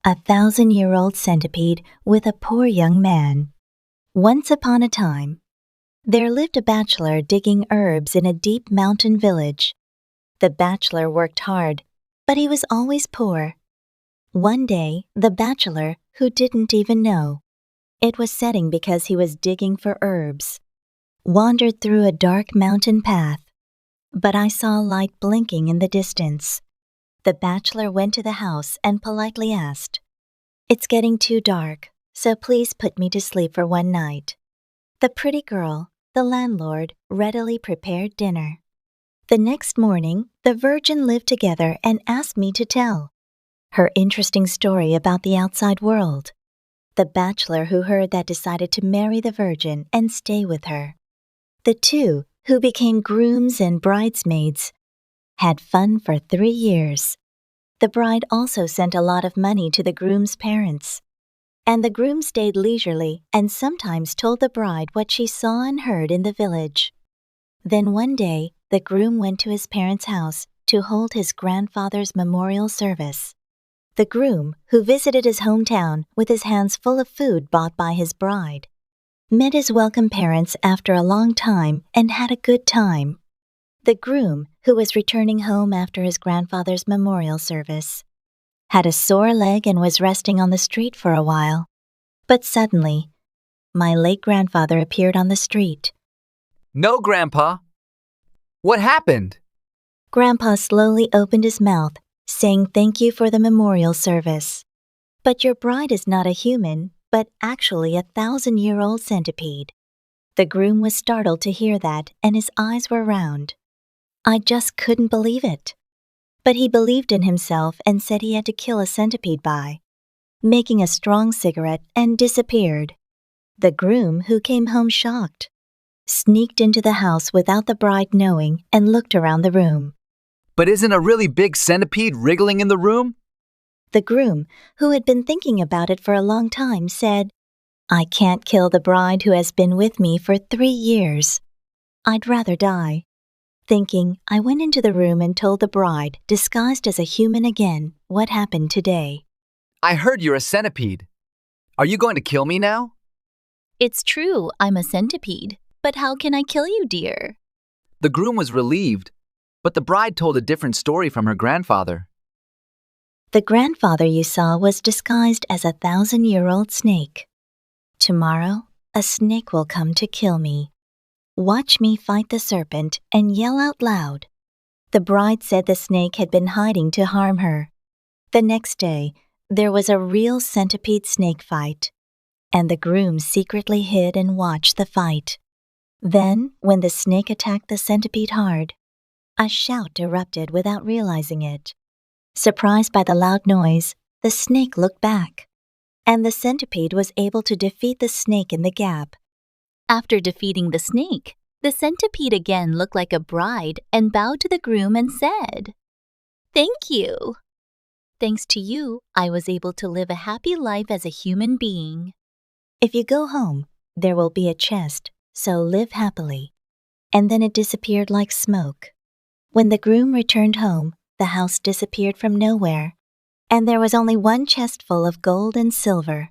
A 1,000-year-old centipede with a poor young man. Once upon a time, there lived a bachelor digging herbs in a deep mountain village. The bachelor worked hard, but he was always poor. One day, the bachelor, who didn't even know it was setting because he was digging for herbs, wandered through a dark mountain path. But I saw a light blinking in the distance. The bachelor went to the house and politely asked, "It's getting too dark, so please put me to sleep for one night." The pretty girl, the landlord, readily prepared dinner. The next morning, the Virgin lived together and asked me to tell her interesting story about the outside world. The bachelor who heard that decided to marry the Virgin and stay with her. The two, who became grooms and bridesmaids, had fun for 3 years. The bride also sent a lot of money to the groom's parents, and the groom stayed leisurely and sometimes told the bride what she saw and heard in the village. Then one day, the groom went to his parents' house to hold his grandfather's memorial service. The groom, who visited his hometown with his hands full of food bought by his bride, met his welcome parents after a long time and had a good time. The groom, who was returning home after his grandfather's memorial service, had a sore leg and was resting on the street for a while. But suddenly, my late grandfather appeared on the street. "No, Grandpa. What happened?" Grandpa slowly opened his mouth, saying thank you for the memorial service. "But your bride is not a human, but actually a 1,000-year-old centipede." The groom was startled to hear that, and his eyes were round. I just couldn't believe it. But he believed in himself and said he had to kill a centipede by making a strong cigarette and disappeared. The groom, who came home shocked, sneaked into the house without the bride knowing and looked around the room. "But isn't a really big centipede wriggling in the room?" The groom, who had been thinking about it for a long time, said, "I can't kill the bride who has been with me for 3 years. I'd rather die." Thinking, I went into the room and told the bride, disguised as a human again, what happened today. "I heard you're a centipede. Are you going to kill me now?" "It's true, I'm a centipede. But how can I kill you, dear?" The groom was relieved, but the bride told a different story from her grandfather. "The grandfather you saw was disguised as a 1,000-year-old snake. Tomorrow, a snake will come to kill me. Watch me fight the serpent and yell out loud." The bride said the snake had been hiding to harm her. The next day, there was a real centipede-snake fight, and the groom secretly hid and watched the fight. Then, when the snake attacked the centipede hard, a shout erupted without realizing it. Surprised by the loud noise, the snake looked back, and the centipede was able to defeat the snake in the gap. After defeating the snake, the centipede again looked like a bride and bowed to the groom and said, "Thank you. Thanks to you, I was able to live a happy life as a human being." If you go home, there will be a chest, so live happily. And then it disappeared like smoke. When the groom returned home, the house disappeared from nowhere, and there was only one chest full of gold and silver.